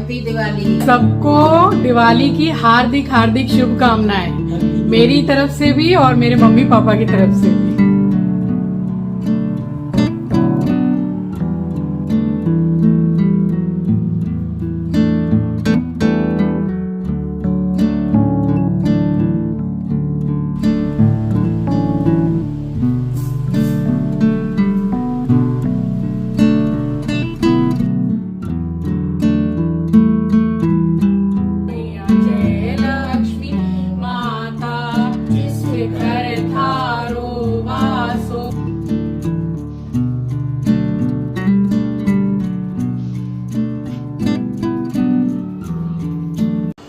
Happy Diwali. सबको दिवाली की हार्दिक हार्दिक शुभकामनाएं मेरी तरफ से भी और मेरे मम्मी पापा की तरफ से भी।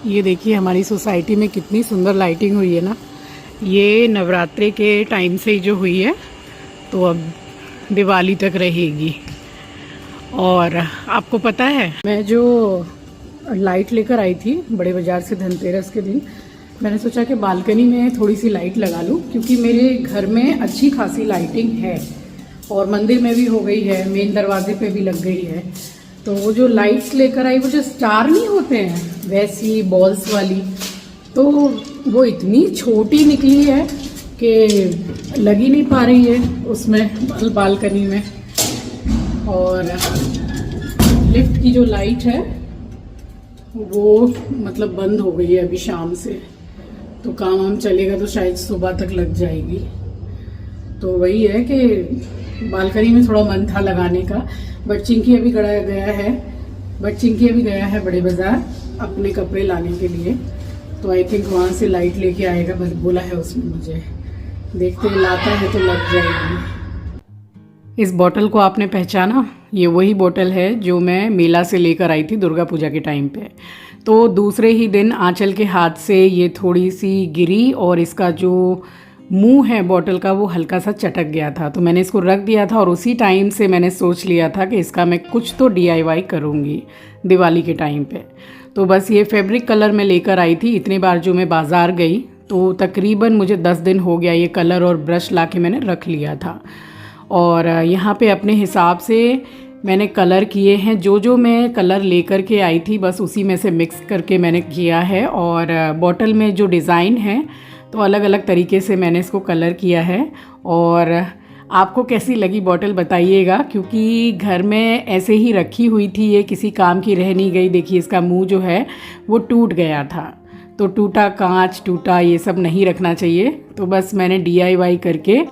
ये देखिए हमारी सोसाइटी में कितनी सुंदर लाइटिंग हुई है ना। ये नवरात्रि के टाइम से ही जो हुई है तो अब दिवाली तक रहेगी। और आपको पता है मैं जो लाइट लेकर आई थी बड़े बाज़ार से धनतेरस के दिन, मैंने सोचा कि बालकनी में थोड़ी सी लाइट लगा लूँ क्योंकि मेरे घर में अच्छी खासी लाइटिंग है और मंदिर में भी हो गई है, मेन दरवाजे पे भी लग गई है। तो वो जो लाइट्स लेकर आई वो जो स्टार नहीं होते हैं वैसी बॉल्स वाली, तो वो इतनी छोटी निकली है कि लग ही नहीं पा रही है उसमें बालकनी में। और लिफ्ट की जो लाइट है वो मतलब बंद हो गई है अभी शाम से, तो काम वाम चलेगा तो शायद सुबह तक लग जाएगी। तो वही है कि बालकनी में थोड़ा मन था लगाने का, बट चिंकी अभी गया है बड़े बाजार अपने कपड़े लाने के लिए, तो आई थिंक वहाँ से लाइट लेके आएगा, बस बोला है उसने मुझे। देखते हैं लाता है तो लग जाएगी। इस बोतल को आपने पहचाना? ये वही बोतल है जो मैं मेला से लेकर आई थी दुर्गा पूजा के टाइम पे। तो दूसरे ही दिन आंचल के हाथ से ये थोड़ी सी गिरी और इसका जो मुंह है बोतल का वो हल्का सा चटक गया था, तो मैंने इसको रख दिया था और उसी टाइम से मैंने सोच लिया था कि इसका मैं कुछ तो DIY करूँगी दिवाली के टाइम पे। तो बस ये फैब्रिक कलर में लेकर आई थी। इतनी बार जो मैं बाज़ार गई तो तकरीबन मुझे 10 दिन हो गया ये कलर और ब्रश ला के मैंने रख लिया था। और यहाँ पे अपने हिसाब से मैंने कलर किए हैं, जो मैं कलर लेकर के आई थी बस उसी में से मिक्स करके मैंने किया है। और बॉटल में जो डिज़ाइन है तो अलग अलग तरीके से मैंने इसको कलर किया है। और आपको कैसी लगी बॉटल बताइएगा, क्योंकि घर में ऐसे ही रखी हुई थी, ये किसी काम की रह नहीं गई। देखिए इसका मुंह जो है वो टूट गया था, तो टूटा कांच टूटा ये सब नहीं रखना चाहिए। तो बस मैंने DIY करके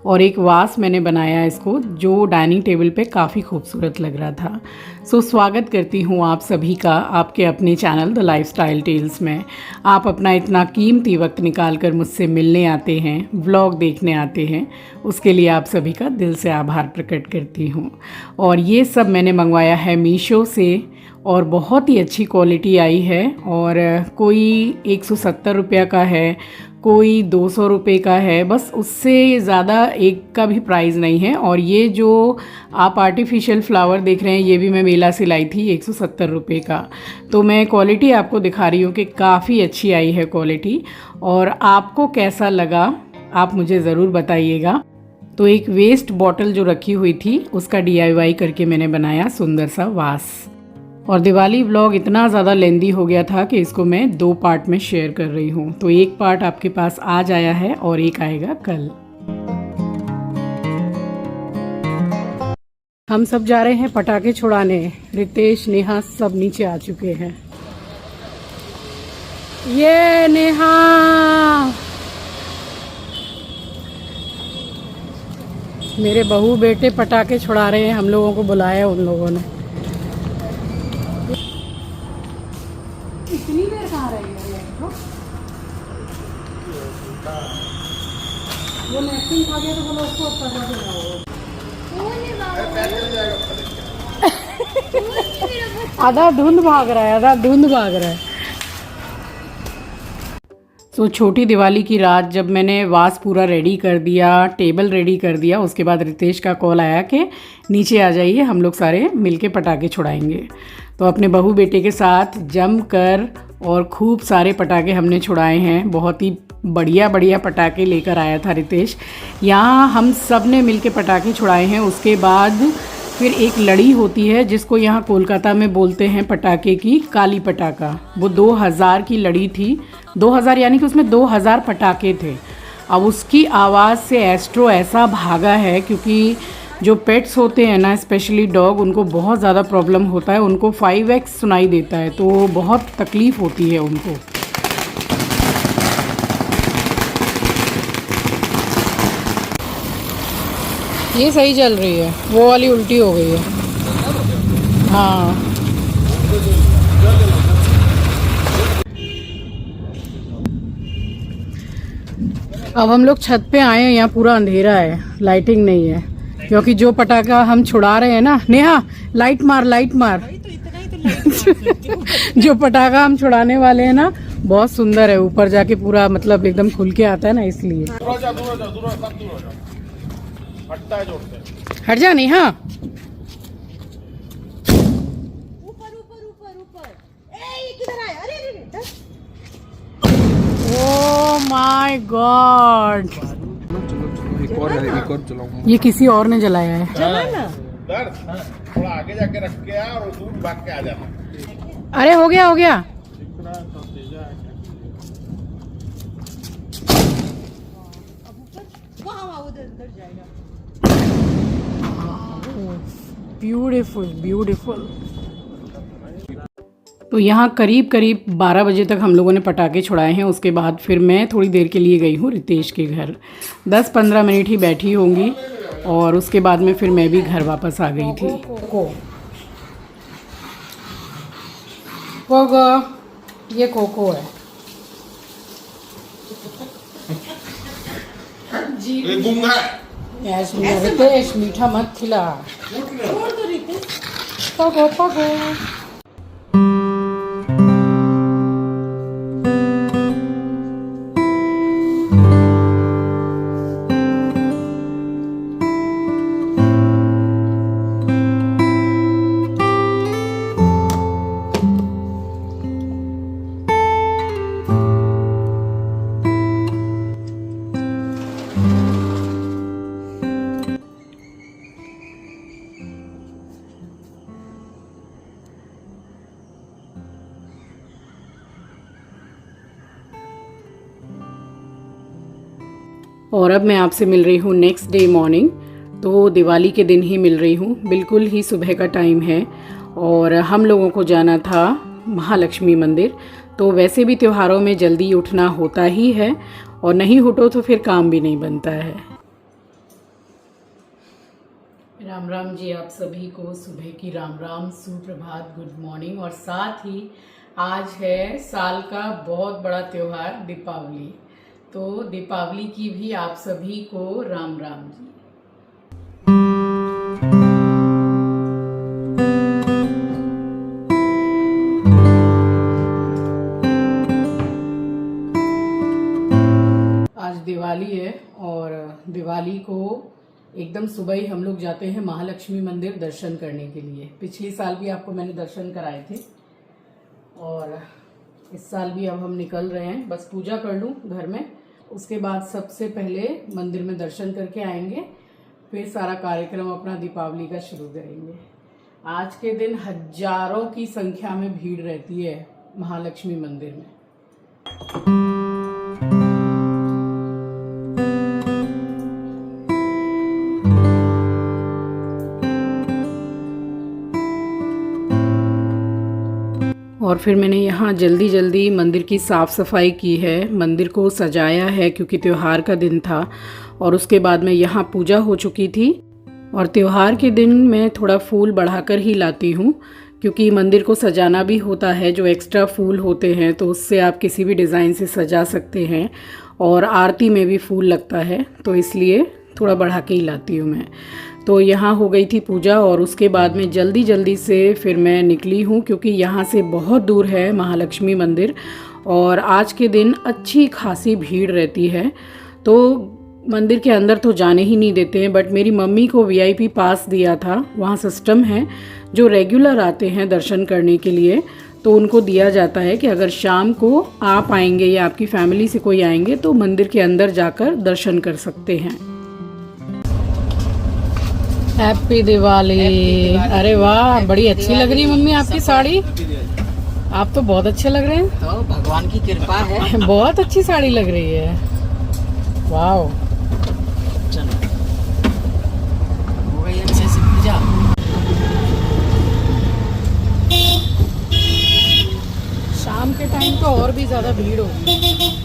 और एक वास मैंने बनाया इसको जो डाइनिंग टेबल पे काफ़ी खूबसूरत लग रहा था। सो स्वागत करती हूँ आप सभी का आपके अपने चैनल द लाइफस्टाइल टेल्स में। आप अपना इतना कीमती वक्त निकाल कर मुझसे मिलने आते हैं, व्लॉग देखने आते हैं, उसके लिए आप सभी का दिल से आभार प्रकट करती हूँ। और ये सब मैंने मंगवाया है मीशो से और बहुत ही अच्छी क्वालिटी आई है। और कोई 170 रुपये का है, कोई 200 रुपये का है, बस उससे ज़्यादा एक का भी प्राइस नहीं है। और ये जो आप आर्टिफिशियल फ्लावर देख रहे हैं ये भी मैं मेला से लाई थी 170 रुपये का। तो मैं क्वालिटी आपको दिखा रही हूँ कि काफ़ी अच्छी आई है क्वालिटी। और आपको कैसा लगा आप मुझे ज़रूर बताइएगा। तो एक वेस्ट बॉटल जो रखी हुई थी उसका DIY करके मैंने बनाया सुंदर सा वास। और दिवाली व्लॉग इतना ज़्यादा लेंदी हो गया था कि इसको मैं 2 पार्ट में शेयर कर रही हूँ। तो एक पार्ट आपके पास आज आया है और एक आएगा कल। हम सब जा रहे हैं पटाखे छुड़ाने। रितेश नेहा सब नीचे आ चुके हैं। ये नेहा मेरे बहू बेटे पटाखे छुड़ा रहे हैं, हम लोगों को बुलाया उन लोगों ने। इतनी देर कहाँ रही है वो नैपकिन खा गया तो बोलो उसको पता आधा धुंध भाग रहा है। तो छोटी दिवाली की रात जब मैंने वास पूरा रेडी कर दिया, टेबल रेडी कर दिया, उसके बाद रितेश का कॉल आया कि नीचे आ जाइए, हम लोग सारे मिलके पटाखे छुड़ाएंगे। तो अपने बहू बेटे के साथ जम कर और खूब सारे पटाखे हमने छुड़ाए हैं। बहुत ही बढ़िया बढ़िया पटाखे लेकर आया था रितेश। यहाँ हम सब ने मिल के पटाखे छुड़ाए हैं। उसके बाद फिर एक लड़ी होती है जिसको यहाँ कोलकाता में बोलते हैं पटाखे की काली पटाखा। वो 2000 की लड़ी थी, 2000 यानी कि उसमें 2000 पटाखे थे। अब उसकी आवाज़ से एस्ट्रो ऐसा भागा है, क्योंकि जो पेट्स होते हैं ना, स्पेशली डॉग, उनको बहुत ज़्यादा प्रॉब्लम होता है, उनको 5x सुनाई देता है, तो बहुत तकलीफ़ होती है उनको। ये सही चल रही है, वो वाली उल्टी हो गई है। हाँ, अब हम लोग छत पे आए हैं, यहाँ पूरा अंधेरा है, लाइटिंग नहीं है, क्योंकि जो पटाखा हम छुड़ा रहे हैं ना, नेहा लाइट मार, लाइट मार। जो पटाखा हम छुड़ाने वाले हैं ना, बहुत सुंदर है, ऊपर जाके पूरा मतलब एकदम खुल के आता है ना, इसलिए। हट जा नेहा। ऊपर ऊपर ऊपर ऊपर, ए किधर आया? अरे अरे ओह माय गॉड, एक और चलाऊंगा। ये किसी और ने जलाया है। जलाना। थोड़ा आगे जाके रख के आ और दूर भाग के आ जाना। अरे हो गया, हो गया। वहाँ उधर उधर जाएगा। Beautiful beautiful. तो यहाँ करीब करीब 12 बजे तक हम लोगों ने पटाखे छुड़ाए हैं। उसके बाद फिर मैं थोड़ी देर के लिए गई हूँ रितेश के घर, 10-15 मिनट ही बैठी होंगी, और उसके बाद में फिर मैं भी घर वापस आ गई थी। कोको, ये कोको है जी। रितेश मीठा मत खिला। पगो पगो। और अब मैं आपसे मिल रही हूँ नेक्स्ट डे मॉर्निंग। तो दिवाली के दिन ही मिल रही हूँ, बिल्कुल ही सुबह का टाइम है, और हम लोगों को जाना था महालक्ष्मी मंदिर। तो वैसे भी त्योहारों में जल्दी उठना होता ही है, और नहीं उठो तो फिर काम भी नहीं बनता है। राम राम जी आप सभी को, सुबह की राम राम, सुप्रभात, गुड मॉर्निंग। और साथ ही आज है साल का बहुत बड़ा त्योहार दीपावली। तो दीपावली की भी आप सभी को राम राम जी। आज दिवाली है, और दिवाली को एकदम सुबह ही हम लोग जाते हैं महालक्ष्मी मंदिर दर्शन करने के लिए। पिछली साल भी आपको मैंने दर्शन कराए थे, और इस साल भी अब हम निकल रहे हैं। बस पूजा कर लूँ घर में, उसके बाद सबसे पहले मंदिर में दर्शन करके आएंगे, फिर सारा कार्यक्रम अपना दीपावली का शुरू करेंगे। आज के दिन हजारों की संख्या में भीड़ रहती है महालक्ष्मी मंदिर में। और फिर मैंने यहाँ जल्दी जल्दी मंदिर की साफ़ सफाई की है, मंदिर को सजाया है क्योंकि त्यौहार का दिन था। और उसके बाद में यहाँ पूजा हो चुकी थी, और त्यौहार के दिन मैं थोड़ा फूल बढ़ाकर ही लाती हूँ, क्योंकि मंदिर को सजाना भी होता है। जो एक्स्ट्रा फूल होते हैं तो उससे आप किसी भी डिज़ाइन से सजा सकते हैं, और आरती में भी फूल लगता है, तो इसलिए थोड़ा बढ़ा के ही लाती हूँ मैं। तो यहाँ हो गई थी पूजा, और उसके बाद में जल्दी जल्दी से फिर मैं निकली हूँ, क्योंकि यहाँ से बहुत दूर है महालक्ष्मी मंदिर, और आज के दिन अच्छी खासी भीड़ रहती है। तो मंदिर के अंदर तो जाने ही नहीं देते हैं, बट मेरी मम्मी को VIP पास दिया था। वहाँ सिस्टम है, जो रेगुलर आते हैं दर्शन करने के लिए, तो उनको दिया जाता है कि अगर शाम को आप आएंगे या आपकी फैमिली से कोई आएंगे तो मंदिर के अंदर जाकर दर्शन कर सकते हैं। हैप्पी दिवाली। अरे वाह, बड़ी अच्छी लग रही है मम्मी आपकी साड़ी। आप तो बहुत अच्छे लग रहे हैं। तो भगवान की कृपा है। बहुत अच्छी साड़ी लग रही है। वाह, चलो हो गई अच्छे से पूजा। शाम के टाइम तो और भी ज्यादा भीड़ होगी।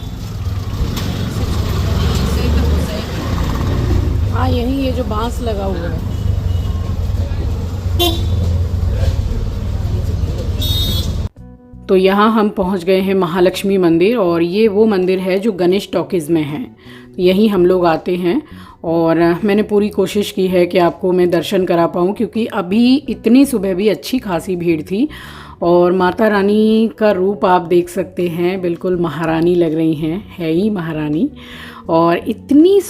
हाँ, यही ये जो बांस लगा हुआ है। तो यहाँ हम पहुँच गए हैं महालक्ष्मी मंदिर, और ये वो मंदिर है जो गणेश टॉकीज़ में है। यहीं हम लोग आते हैं, और मैंने पूरी कोशिश की है कि आपको मैं दर्शन करा पाऊँ, क्योंकि अभी इतनी सुबह भी अच्छी खासी भीड़ थी। और माता रानी का रूप आप देख सकते हैं, बिल्कुल महारानी लग रही हैं, है ही महारानी। और इतनी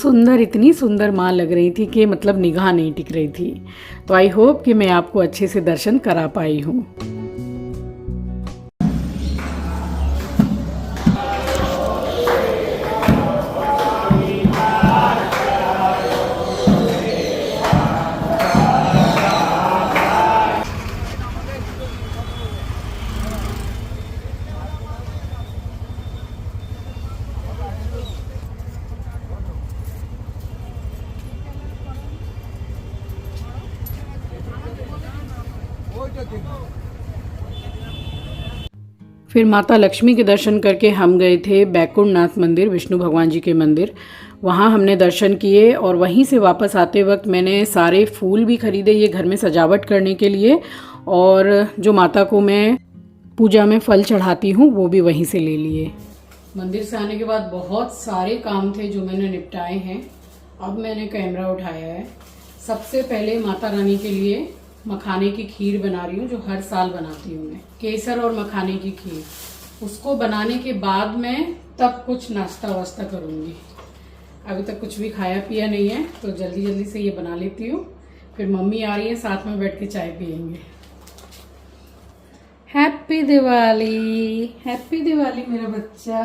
सुंदर माँ लग रही थी कि मतलब निगाह नहीं टिक रही थी। तो आई होप कि मैं आपको अच्छे से दर्शन करा पाई हूँ। फिर माता लक्ष्मी के दर्शन करके हम गए थे बैकुंठनाथ मंदिर, विष्णु भगवान जी के मंदिर। वहाँ हमने दर्शन किए, और वहीं से वापस आते वक्त मैंने सारे फूल भी खरीदे ये घर में सजावट करने के लिए, और जो माता को मैं पूजा में फल चढ़ाती हूँ वो भी वहीं से ले लिए। मंदिर से आने के बाद बहुत सारे काम थे जो मैंने निपटाए हैं। अब मैंने कैमरा उठाया है। सबसे पहले माता रानी के लिए मखाने की खीर बना रही हूँ, जो हर साल बनाती हूँ मैं, केसर और मखाने की खीर। उसको बनाने के बाद मैं तब कुछ नाश्ता वास्ता करूँगी। अभी तक कुछ भी खाया पिया नहीं है, तो जल्दी जल्दी से ये बना लेती हूँ। फिर मम्मी आ रही है, साथ में बैठ के चाय पियेंगे। हैप्पी दिवाली, हैप्पी दिवाली मेरा बच्चा।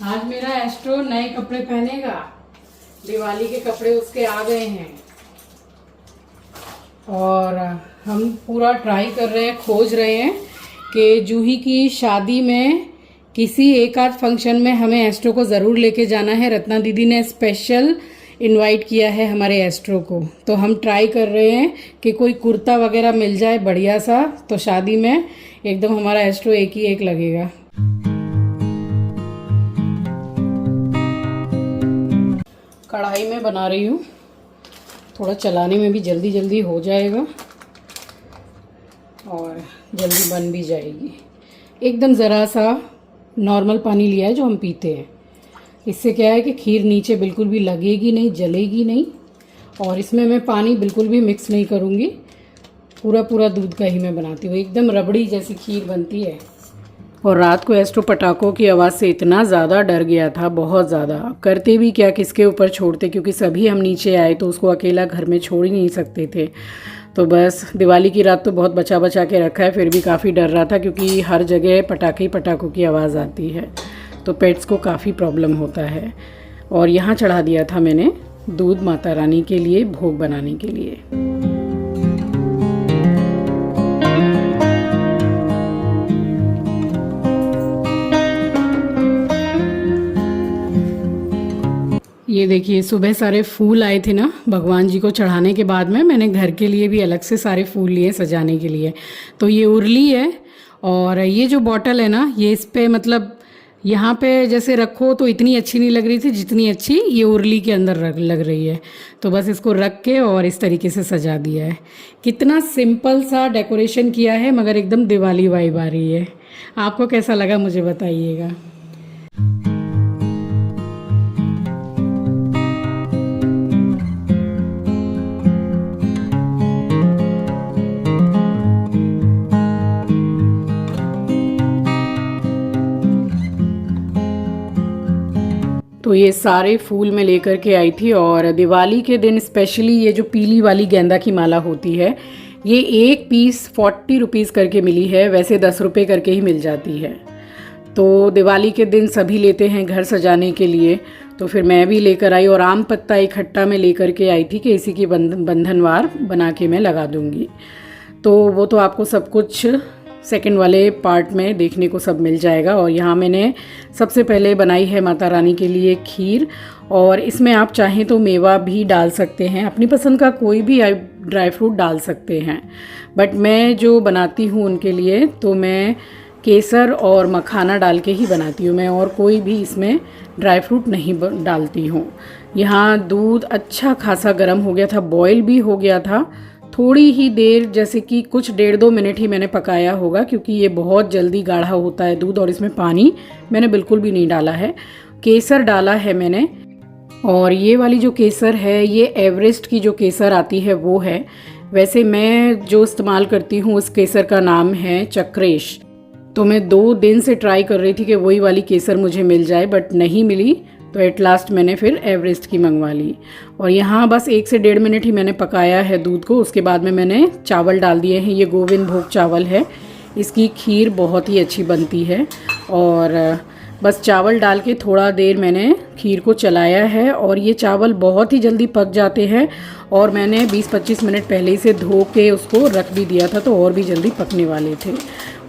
आज मेरा एस्ट्रो नए कपड़े पहनेगा। दिवाली के कपड़े उसके आ गए हैं, और हम पूरा ट्राई कर रहे हैं, खोज रहे हैं कि जूही की शादी में किसी एक आध फंक्शन में हमें एस्ट्रो को ज़रूर लेके जाना है। रत्ना दीदी ने स्पेशल इनवाइट किया है हमारे एस्ट्रो को, तो हम ट्राई कर रहे हैं कि कोई कुर्ता वगैरह मिल जाए बढ़िया सा, तो शादी में एकदम हमारा एस्ट्रो एक ही एक लगेगा। कढ़ाई में बना रही हूँ, थोड़ा चलाने में भी जल्दी जल्दी हो जाएगा और जल्दी बन भी जाएगी। एकदम ज़रा सा नॉर्मल पानी लिया है जो हम पीते हैं। इससे क्या है कि खीर नीचे बिल्कुल भी लगेगी नहीं, जलेगी नहीं। और इसमें मैं पानी बिल्कुल भी मिक्स नहीं करूँगी, पूरा दूध का ही मैं बनाती हूँ। एकदम रबड़ी जैसी खीर बनती है। और रात को एस्ट्रो पटाखों की आवाज़ से इतना ज़्यादा डर गया था, बहुत ज़्यादा। करते भी क्या, किसके ऊपर छोड़ते, क्योंकि सभी हम नीचे आए तो उसको अकेला घर में छोड़ ही नहीं सकते थे। तो बस दिवाली की रात तो बहुत बचा बचा के रखा है, फिर भी काफ़ी डर रहा था क्योंकि हर जगह पटाखों की आवाज़ आती है, तो पेट्स को काफ़ी प्रॉब्लम होता है। और यहाँ चढ़ा दिया था मैंने दूध माता रानी के लिए, भोग बनाने के लिए। ये देखिए, सुबह सारे फूल आए थे ना भगवान जी को चढ़ाने के बाद में मैंने घर के लिए भी अलग से सारे फूल लिए सजाने के लिए। तो ये उर्ली है, और ये जो बॉटल है ना, ये इस पे मतलब यहाँ पे जैसे रखो तो इतनी अच्छी नहीं लग रही थी जितनी अच्छी ये उर्ली के अंदर लग रही है। तो बस इसको रख के और इस तरीके से सजा दिया है। कितना सिंपल सा डेकोरेशन किया है, मगर एकदम दिवाली वाइब आ रही है। आपको कैसा लगा मुझे बताइएगा। तो ये सारे फूल मैं लेकर के आई थी, और दिवाली के दिन स्पेशली ये जो पीली वाली गेंदा की माला होती है, ये एक पीस 40 रुपीज़ करके मिली है, वैसे 10 रुपये करके ही मिल जाती है। तो दिवाली के दिन सभी लेते हैं घर सजाने के लिए, तो फिर मैं भी लेकर आई और आम पत्ता इकट्ठा में लेकर के आई थी कि इसी की बंधनवार बना के मैं लगा दूँगी। तो वो तो आपको सब कुछ सेकंड वाले पार्ट में देखने को सब मिल जाएगा। और यहाँ मैंने सबसे पहले बनाई है माता रानी के लिए खीर, और इसमें आप चाहें तो मेवा भी डाल सकते हैं, अपनी पसंद का कोई भी ड्राई फ्रूट डाल सकते हैं। बट मैं जो बनाती हूँ उनके लिए तो मैं केसर और मखाना डाल के ही बनाती हूँ, मैं और कोई भी इसमें ड्राई फ्रूट नहीं डालती हूँ। यहाँ दूध अच्छा खासा गर्म हो गया था, बॉयल भी हो गया था। थोड़ी ही देर, जैसे कि कुछ 1.5-2 मिनट ही मैंने पकाया होगा, क्योंकि ये बहुत जल्दी गाढ़ा होता है दूध। और इसमें पानी मैंने बिल्कुल भी नहीं डाला है, केसर डाला है मैंने। और ये वाली जो केसर है ये एवरेस्ट की जो केसर आती है वो है। वैसे मैं जो इस्तेमाल करती हूँ उस केसर का नाम है चक्रेश। तो मैं 2 दिन से ट्राई कर रही थी कि वही वाली केसर मुझे मिल जाए, बट नहीं मिली। तो एट लास्ट मैंने फिर एवरेस्ट की मंगवा ली। और यहाँ बस 1 से 1.5 मिनट ही मैंने पकाया है दूध को। उसके बाद में मैंने चावल डाल दिए हैं, ये गोविंद भोग चावल है। इसकी खीर बहुत ही अच्छी बनती है। और बस चावल डाल के थोड़ा देर मैंने खीर को चलाया है, और ये चावल बहुत ही जल्दी पक जाते हैं। और मैंने 20-25 मिनट पहले से धो के उसको रख भी दिया था, तो और भी जल्दी पकने वाले थे।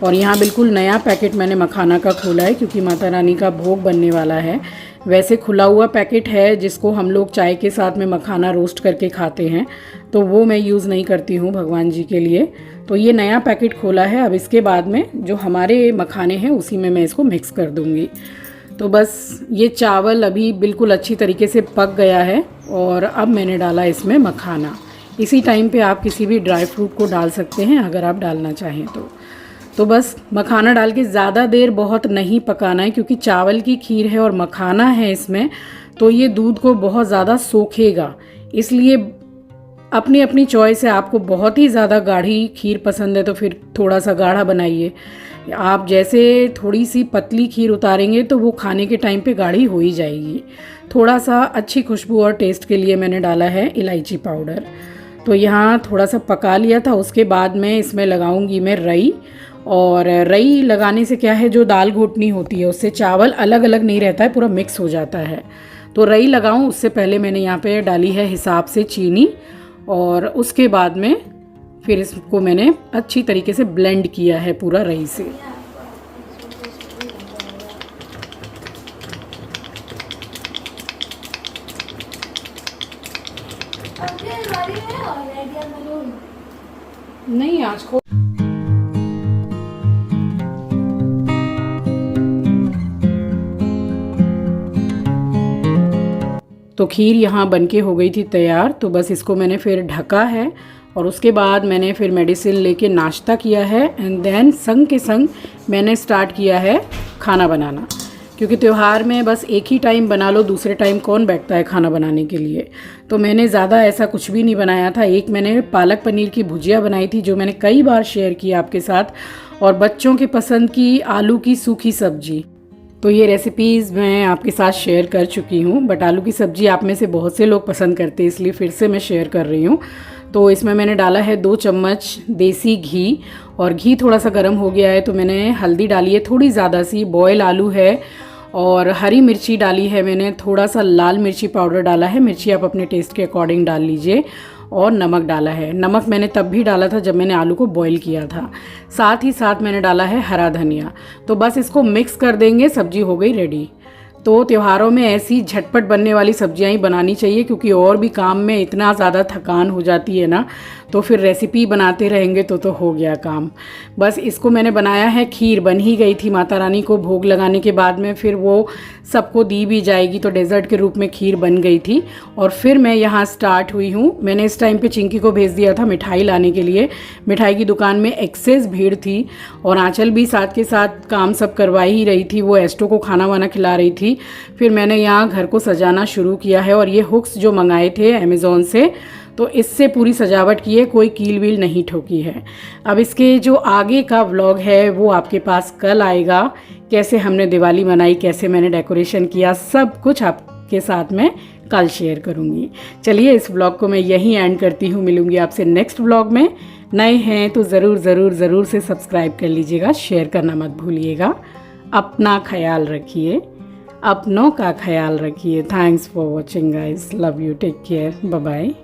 और यहाँ बिल्कुल नया पैकेट मैंने मखाना का खोला है, क्योंकि माता रानी का भोग बनने वाला है। वैसे खुला हुआ पैकेट है जिसको हम लोग चाय के साथ में मखाना रोस्ट करके खाते हैं, तो वो मैं यूज़ नहीं करती हूँ भगवान जी के लिए। तो ये नया पैकेट खोला है। अब इसके बाद में जो हमारे मखाने हैं उसी में मैं इसको मिक्स कर दूँगी। तो बस ये चावल अभी बिल्कुल अच्छी तरीके से पक गया है, और अब मैंने डाला इसमें मखाना। इसी टाइम पे आप किसी भी ड्राई फ्रूट को डाल सकते हैं अगर आप डालना चाहें तो बस मखाना डाल के ज़्यादा देर बहुत नहीं पकाना है, क्योंकि चावल की खीर है और मखाना है इसमें, तो ये दूध को बहुत ज़्यादा सोखेगा। इसलिए अपनी अपनी चॉइस है, आपको बहुत ही ज़्यादा गाढ़ी खीर पसंद है तो फिर थोड़ा सा गाढ़ा बनाइए। आप जैसे थोड़ी सी पतली खीर उतारेंगे तो वो खाने के टाइम पे गाढ़ी हो ही जाएगी। थोड़ा सा अच्छी खुशबू और टेस्ट के लिए मैंने डाला है इलायची पाउडर। तो यहाँ थोड़ा सा पका लिया था। उसके बाद में इसमें लगाऊंगी मैं रई। और रई लगाने से क्या है, जो दाल घोटनी होती है उससे चावल अलग अलग नहीं रहता है, पूरा मिक्स हो जाता है। तो रई लगाऊं उससे पहले मैंने यहाँ पे डाली है हिसाब से चीनी, और उसके बाद में फिर इसको मैंने अच्छी तरीके से ब्लेंड किया है पूरा रई से। नहीं आज को तो खीर यहाँ बनके हो गई थी तैयार। तो बस इसको मैंने फिर ढका है, और उसके बाद मैंने फिर मेडिसिन लेके नाश्ता किया है। एंड देन संग के संग मैंने स्टार्ट किया है खाना बनाना, क्योंकि त्यौहार में बस एक ही टाइम बना लो, दूसरे टाइम कौन बैठता है खाना बनाने के लिए। तो मैंने ज़्यादा ऐसा कुछ भी नहीं बनाया था। एक मैंने पालक पनीर की भुजिया बनाई थी जो मैंने कई बार शेयर की आपके साथ, और बच्चों के पसंद की आलू की सूखी सब्जी। तो ये रेसिपीज़ मैं आपके साथ शेयर कर चुकी हूँ, बट आलू की सब्ज़ी आप में से बहुत से लोग पसंद करते हैं, इसलिए फिर से मैं शेयर कर रही हूँ। तो इसमें मैंने डाला है 2 चम्मच देसी घी, और घी थोड़ा सा गर्म हो गया है तो मैंने हल्दी डाली है थोड़ी ज़्यादा सी, बॉयल आलू है, और हरी मिर्ची डाली है मैंने, थोड़ा सा लाल मिर्ची पाउडर डाला है, मिर्ची आप अपने टेस्ट के अकॉर्डिंग डाल लीजिए, और नमक डाला है। नमक मैंने तब भी डाला था जब मैंने आलू को बॉईल किया था। साथ ही साथ मैंने डाला है हरा धनिया। तो बस इसको मिक्स कर देंगे, सब्जी हो गई रेडी। तो त्योहारों में ऐसी झटपट बनने वाली सब्जियां ही बनानी चाहिए, क्योंकि और भी काम में इतना ज़्यादा थकान हो जाती है ना, तो फिर रेसिपी बनाते रहेंगे तो हो गया काम। बस इसको मैंने बनाया है, खीर बन ही गई थी माता रानी को भोग लगाने के बाद में, फिर वो सबको दी भी जाएगी, तो डेजर्ट के रूप में खीर बन गई थी। और फिर मैं यहाँ स्टार्ट हुई हूँ। मैंने इस टाइम पे चिंकी को भेज दिया था मिठाई लाने के लिए। मिठाई की दुकान में एक्सेस भीड़ थी, और आंचल भी साथ के साथ काम सब करवा ही रही थी, वो एस्टो को खाना वाना खिला रही थी। फिर मैंने यहाँ घर को सजाना शुरू किया है, और ये हुक्स जो मंगाए थे अमेज़ॉन से, तो इससे पूरी सजावट की है, कोई कील वील नहीं ठोकी है। अब इसके जो आगे का व्लॉग है वो आपके पास कल आएगा। कैसे हमने दिवाली मनाई, कैसे मैंने डेकोरेशन किया, सब कुछ आपके साथ में कल शेयर करूँगी। चलिए इस व्लॉग को मैं यहीं एंड करती हूँ, मिलूँगी आपसे नेक्स्ट व्लॉग में। नए हैं तो ज़रूर से सब्सक्राइब कर लीजिएगा, शेयर करना मत भूलिएगा। अपना ख्याल रखिए। अपनों का ख्याल रखिए। Thanks for watching guys, love you, take care, bye bye.